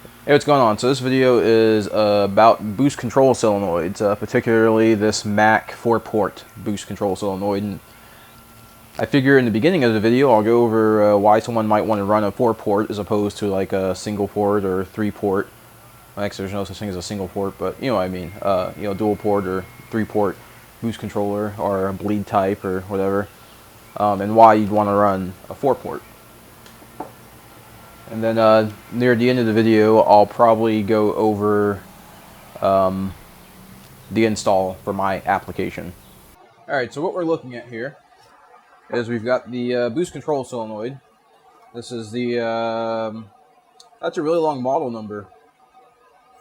Hey, what's going on? So this video is about boost control solenoids, particularly this Mac 4-port boost control solenoid. And I figure in the beginning of the video I'll go over why someone might want to run a 4-port as opposed to like a single port or 3-port. Actually, there's no such thing as a single port, but you know what I mean. Dual port or 3-port boost controller or a bleed type or whatever, and why you'd want to run a 4-port. And then near the end of the video, I'll probably go over the install for my application. Alright, so what we're looking at here is we've got the boost control solenoid. This is the, that's a really long model number.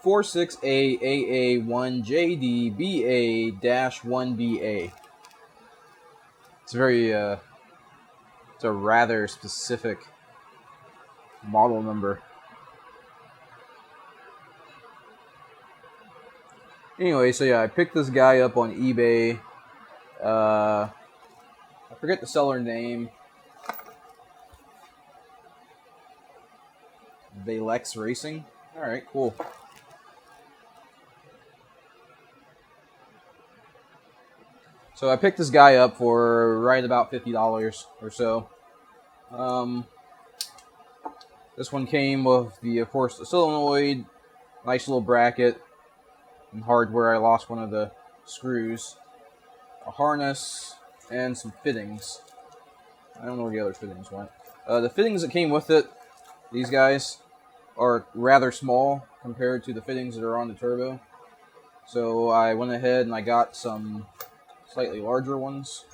46AAA1JDBA-1BA. It's it's a rather specific model number. Anyway, so yeah, I picked this guy up on eBay. I forget the seller name. Valex Racing. Alright, cool. So I picked this guy up for right about $50 or so. This one came with of course, the solenoid, nice little bracket, and hardware. I lost one of the screws, a harness, and some fittings. I don't know where the other fittings went. The fittings that came with it, these guys, are rather small compared to the fittings that are on the turbo. So I went ahead and I got some slightly larger ones.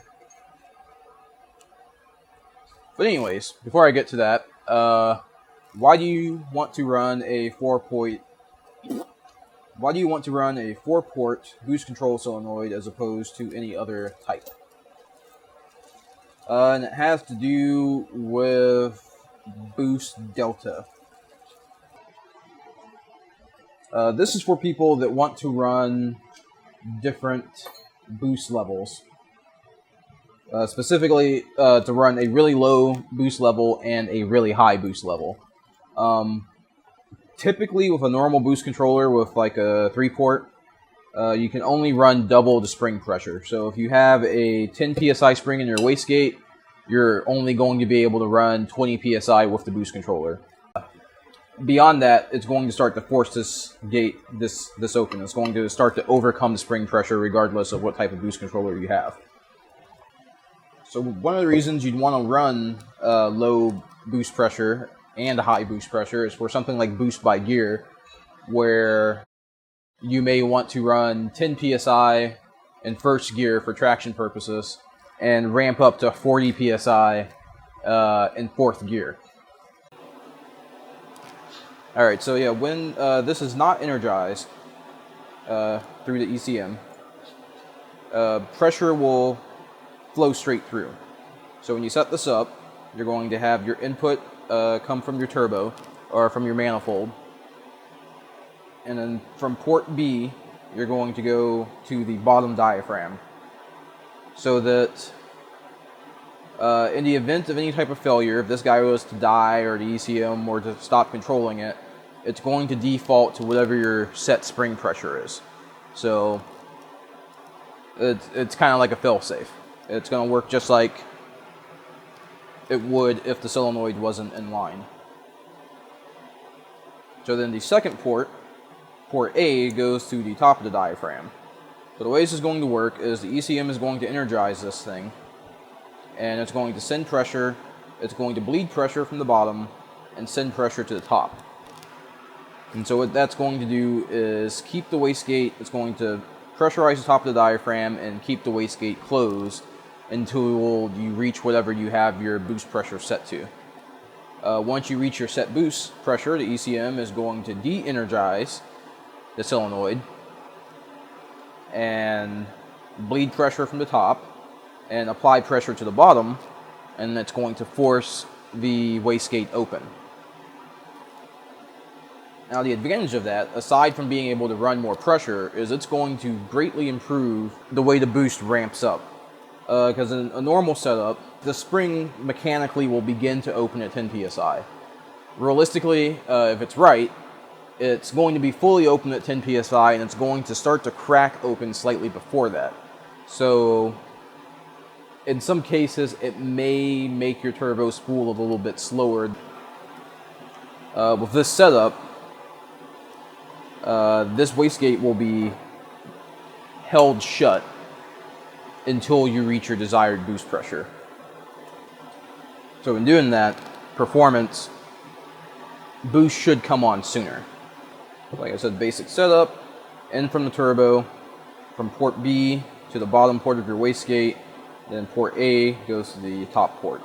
But anyways, before I get to that, why do you want to run a 4-port boost control solenoid as opposed to any other type? And it has to do with boost delta. This is for people that want to run different boost levels. Specifically to run a really low boost level and a really high boost level. Typically with a normal boost controller with like a 3-port, you can only run double the spring pressure. So if you have a 10 psi spring in your wastegate, you're only going to be able to run 20 psi with the boost controller. Beyond that, it's going to start to force this gate, this open. It's going to start to overcome the spring pressure regardless of what type of boost controller you have. So one of the reasons you'd want to run low boost pressure and high boost pressure is for something like boost by gear, where you may want to run 10 psi in first gear for traction purposes and ramp up to 40 psi in fourth gear. Alright, so yeah, when this is not energized through the ECM, pressure will flow straight through. So when you set this up, you're going to have your input come from your turbo or from your manifold, and then from port B you're going to go to the bottom diaphragm, so that in the event of any type of failure, if this guy was to die or the ECM were to stop controlling it, it's going to default to whatever your set spring pressure is. So it's kind of like a fail-safe. It's going to work just like it would if the solenoid wasn't in line. So then the second port, port A, goes to the top of the diaphragm. So the way this is going to work is the ECM is going to energize this thing, and it's going to send pressure, it's going to bleed pressure from the bottom, and send pressure to the top. And so what that's going to do is keep the wastegate, it's going to pressurize the top of the diaphragm and keep the wastegate closed until you reach whatever you have your boost pressure set to. Once you reach your set boost pressure, the ECM is going to de-energize the solenoid and bleed pressure from the top and apply pressure to the bottom, and it's going to force the wastegate open. Now the advantage of that, aside from being able to run more pressure, is it's going to greatly improve the way the boost ramps up. Because in a normal setup, the spring mechanically will begin to open at 10 psi. Realistically, if it's right, it's going to be fully open at 10 psi, and it's going to start to crack open slightly before that. So in some cases, it may make your turbo spool a little bit slower. With this setup, this wastegate will be held shut until you reach your desired boost pressure. So in doing that, performance boost should come on sooner. Like I said, basic setup, in from the turbo, from port B to the bottom port of your wastegate, then port A goes to the top port.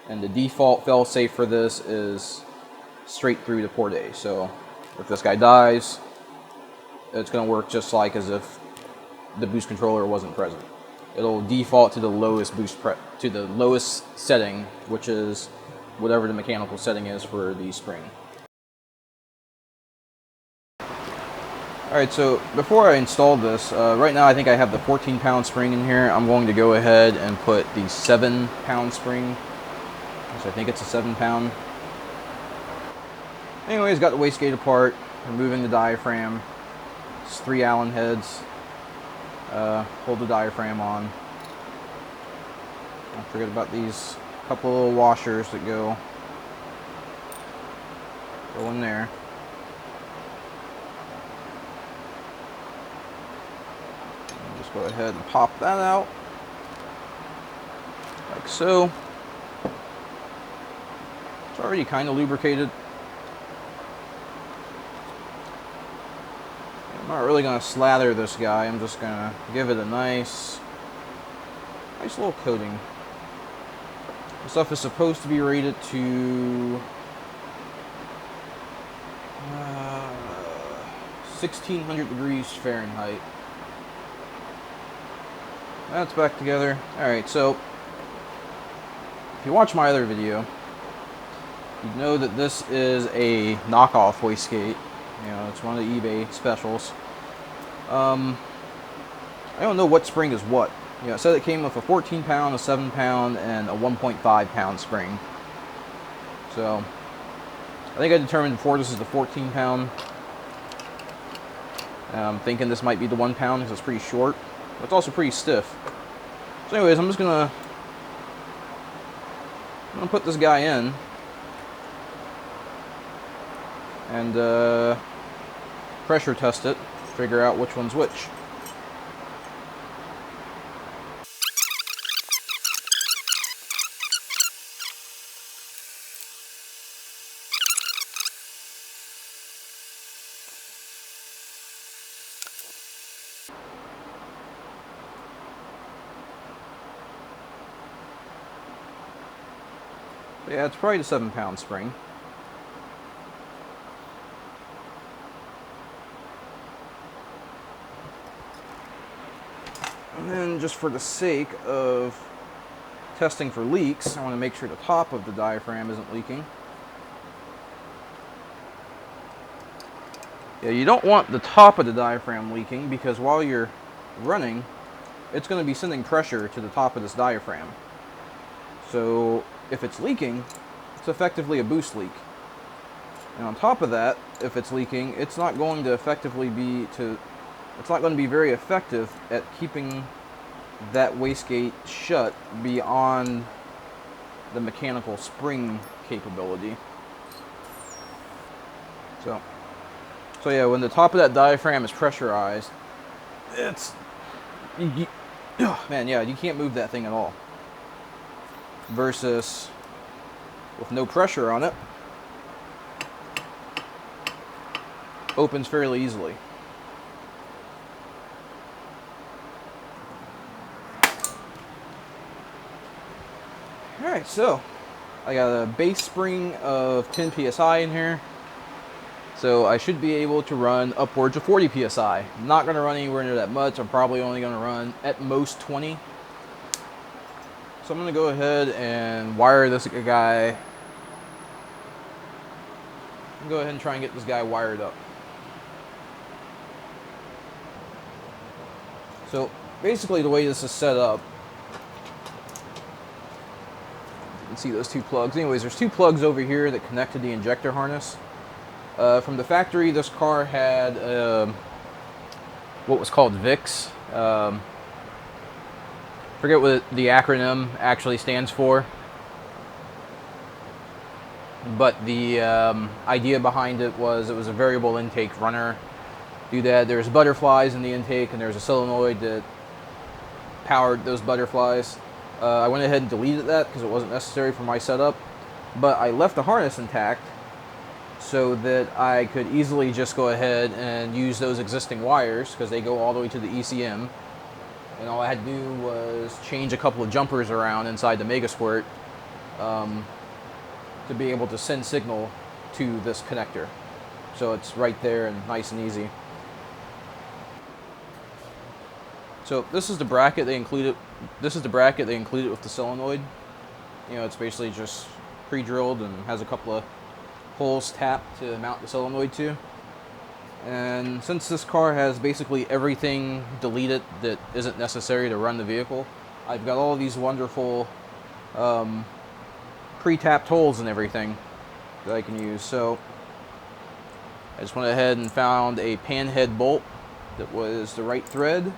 And the default failsafe for this is straight through to port A. So if this guy dies, it's going to work just like as if the boost controller wasn't present. It'll default to the lowest to the lowest setting, which is whatever the mechanical setting is for the spring. Alright, so before I installed this, right now I think I have the 14-pound spring in here. I'm going to go ahead and put the 7-pound spring, which I think it's a 7-pound. Anyways, got the wastegate apart, removing the diaphragm. It's 3 Allen heads. Hold the diaphragm on. Don't forget about these couple little washers that go in there. Just go ahead and pop that out, like so. It's already kind of lubricated. I'm not really going to slather this guy. I'm just going to give it a nice little coating. This stuff is supposed to be rated to 1600 degrees Fahrenheit. That's back together. Alright, so if you watch my other video, you know that this is a knockoff wastegate. You know, it's one of the eBay specials. I don't know what spring is what. You know, it said it came with a 14-pound, a 7-pound, and a 1.5-pound spring. So, I think I determined before this is the 14-pound. I'm thinking this might be the 1-pound because it's pretty short. But it's also pretty stiff. So anyways, I'm just gonna put this guy in. And pressure test it, figure out which one's which. Yeah, it's probably the 7-pound spring. And then just for the sake of testing for leaks, I want to make sure the top of the diaphragm isn't leaking. Yeah, you don't want the top of the diaphragm leaking because while you're running, it's going to be sending pressure to the top of this diaphragm. So if it's leaking, it's effectively a boost leak. And on top of that, if it's leaking, it's not going to it's not going to be very effective at keeping that wastegate shut beyond the mechanical spring capability. So yeah, when the top of that diaphragm is pressurized, man, yeah, you can't move that thing at all. Versus with no pressure on it, opens fairly easily. Alright, so I got a base spring of 10 psi in here. So I should be able to run upwards of 40 psi. I'm not going to run anywhere near that much. I'm probably only going to run at most 20. So I'm going to go ahead and wire this guy. Go ahead and try and get this guy wired up. So basically the way this is set up, you can see those two plugs. Anyways, there's two plugs over here that connect to the injector harness. From the factory, this car had what was called VIX. Forget what the acronym actually stands for, but the idea behind it was a variable intake runner. Do that. There's butterflies in the intake, and there's a solenoid that powered those butterflies. I went ahead and deleted that because it wasn't necessary for my setup, but I left the harness intact so that I could easily just go ahead and use those existing wires because they go all the way to the ECM. And all I had to do was change a couple of jumpers around inside the Megasquirt to be able to send signal to this connector. So it's right there and nice and easy. So this is the bracket they included. This is the bracket they included with the solenoid. You know, it's basically just pre-drilled and has a couple of holes tapped to mount the solenoid to. And since this car has basically everything deleted that isn't necessary to run the vehicle, I've got all these wonderful pre-tapped holes and everything that I can use. So I just went ahead and found a pan head bolt that was the right thread,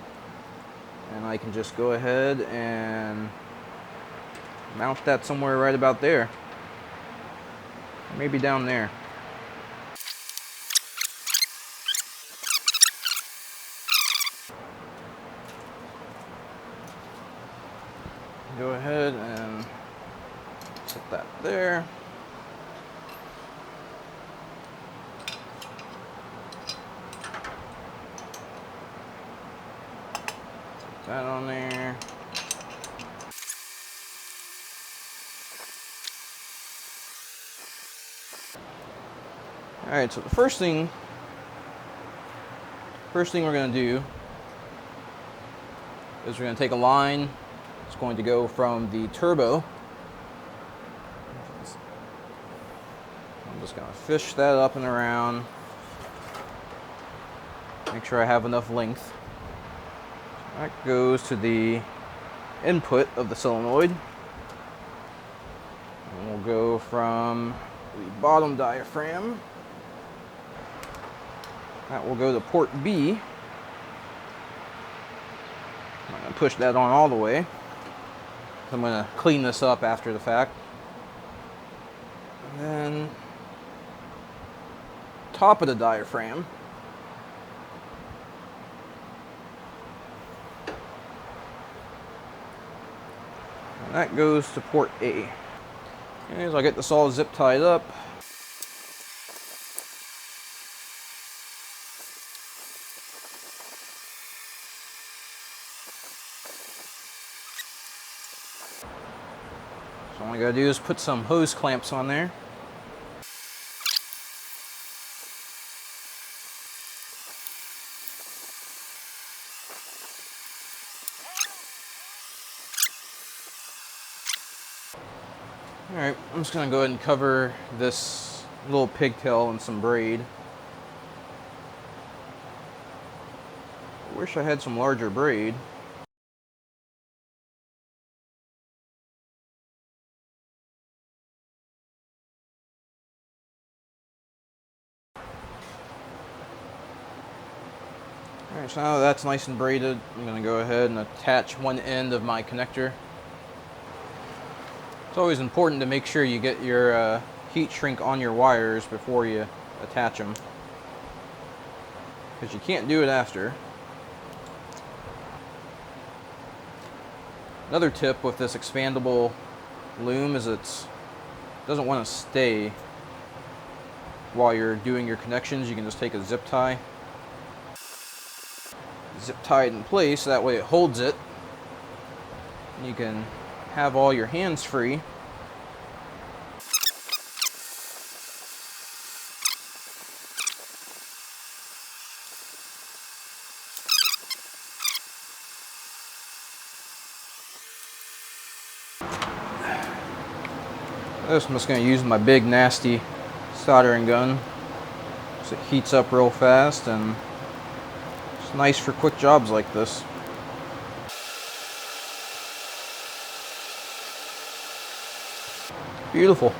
and I can just go ahead and mount that somewhere right about there. Maybe down there. Go ahead and set that there. Put that on there. Alright, so the first thing we're going to do is we're going to take a line. It's going to go from the turbo. I'm just going to fish that up and around. Make sure I have enough length. That goes to the input of the solenoid. And we'll go from the bottom diaphragm. That will go to port B. I'm going to push that on all the way. I'm going to clean this up after the fact. And then top of the diaphragm. And that goes to port A. Okay, so I'll get this all zip tied up. So all I gotta do is put some hose clamps on there. Alright, I'm just gonna go ahead and cover this little pigtail in some braid. I wish I had some larger braid. Alright, so now that's nice and braided, I'm going to go ahead and attach one end of my connector. It's always important to make sure you get your heat shrink on your wires before you attach them, because you can't do it after. Another tip with this expandable loom is it doesn't want to stay while you're doing your connections. You can just take a zip tie, zip tie it in place, that way it holds it. You can have all your hands free. This I'm just going to use my big nasty soldering gun, so it heats up real fast and it's nice for quick jobs like this. Beautiful.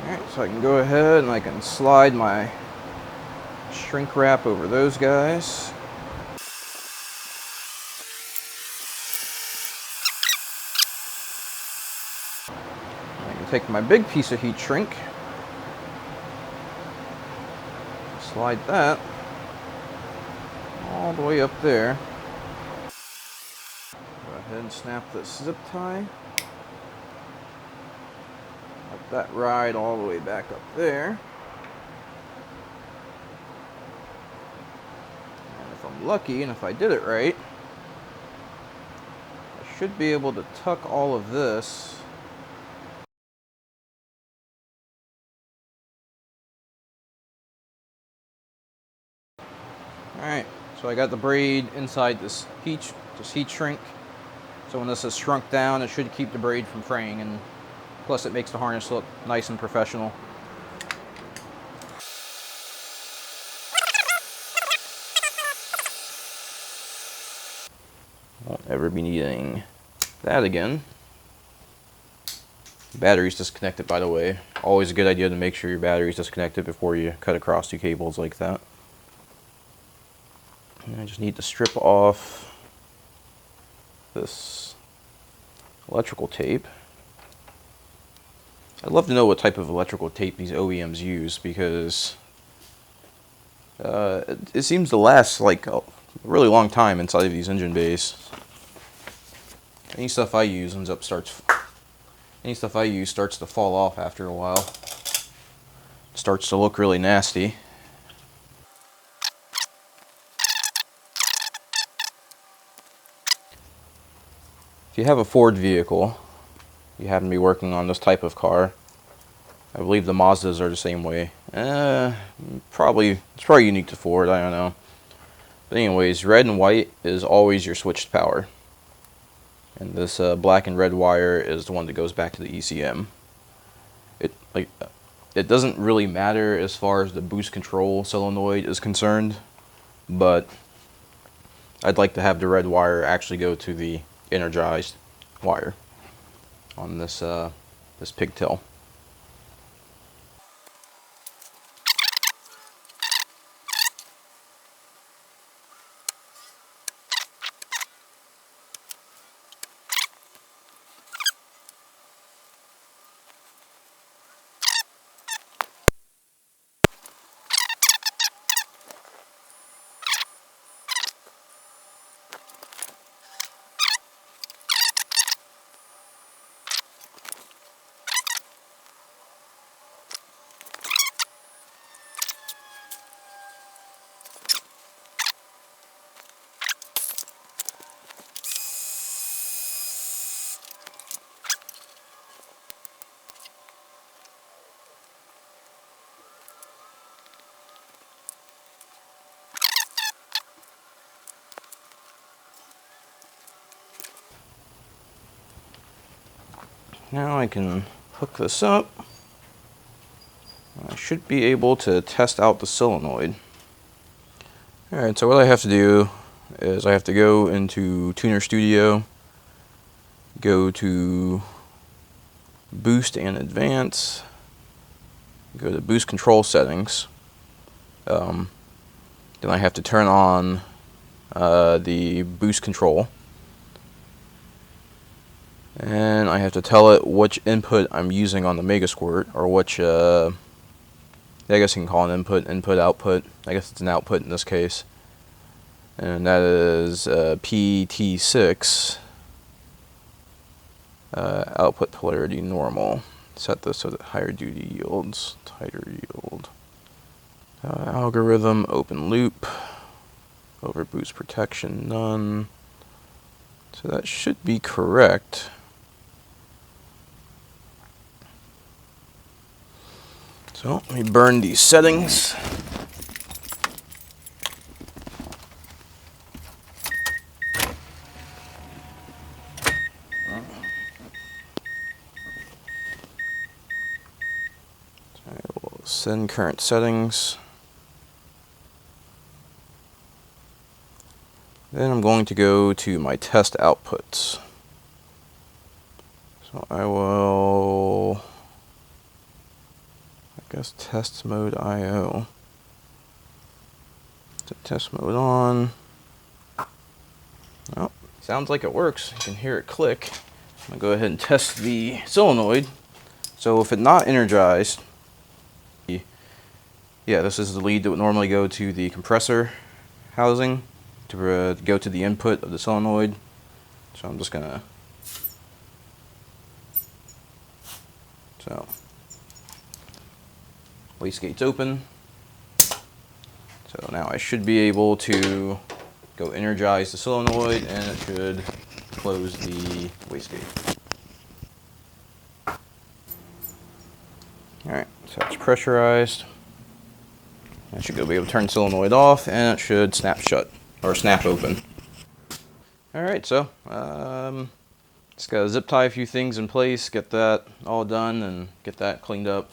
Alright, So I can go ahead and I can slide my shrink wrap over those guys. I can take my big piece of heat shrink, slide that all the way up there. Go ahead and snap this zip tie. Let that ride all the way back up there. And if I'm lucky, and if I did it right, I should be able to tuck all of this Alright, so I got the braid inside this heat shrink. So when this is shrunk down, it should keep the braid from fraying, and plus it makes the harness look nice and professional. Won't ever be needing that again. Battery's disconnected, by the way. Always a good idea to make sure your battery's disconnected before you cut across two cables like that. And I just need to strip off this electrical tape. I'd love to know what type of electrical tape these OEMs use, because it seems to last like a really long time inside of these engine bays. Any stuff I use starts to fall off after a while. Starts to look really nasty. If you have a Ford vehicle, you happen to be working on this type of car, I believe the Mazdas are the same way. It's probably unique to Ford, I don't know. But anyways, red and white is always your switched power. And this black and red wire is the one that goes back to the ECM. It doesn't really matter as far as the boost control solenoid is concerned, but I'd like to have the red wire actually go to the energized wire on this this pigtail. Now I can hook this up. I should be able to test out the solenoid. Alright, so what I have to do is I have to go into Tuner Studio, go to Boost and Advance, go to Boost Control Settings. Then I have to turn on the boost control. And I have to tell it which input I'm using on the Megasquirt, or which, I guess you can call it input, output. I guess it's an output in this case. And that is PT6, output polarity normal. Set this so that higher duty yields tighter yield. Algorithm, open loop, overboost protection, none. So that should be correct. So let me burn these settings. So I will send current settings. Then I'm going to go to my test outputs. So I will guess test mode IO. So test mode on. Oh, sounds like it works. You can hear it click. I'm gonna go ahead and test the solenoid. So if it's not energized, yeah, this is the lead that would normally go to the compressor housing to go to the input of the solenoid. So I'm just gonna, so wastegate's open. So now I should be able to go energize the solenoid and it should close the wastegate. Alright, so it's pressurized. I should go be able to turn the solenoid off and it should snap shut, or snap open. Alright, so just gotta zip tie a few things in place, get that all done and get that cleaned up.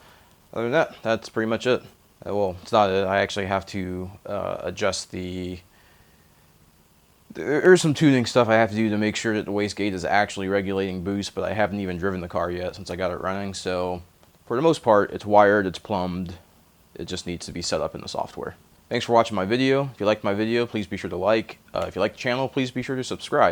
Other than that, that's pretty much it. Well, it's not it. I actually have to adjust the... There's some tuning stuff I have to do to make sure that the wastegate is actually regulating boost, but I haven't even driven the car yet since I got it running. So for the most part, it's wired, it's plumbed. It just needs to be set up in the software. Thanks for watching my video. If you liked my video, please be sure to like. If you like the channel, please be sure to subscribe.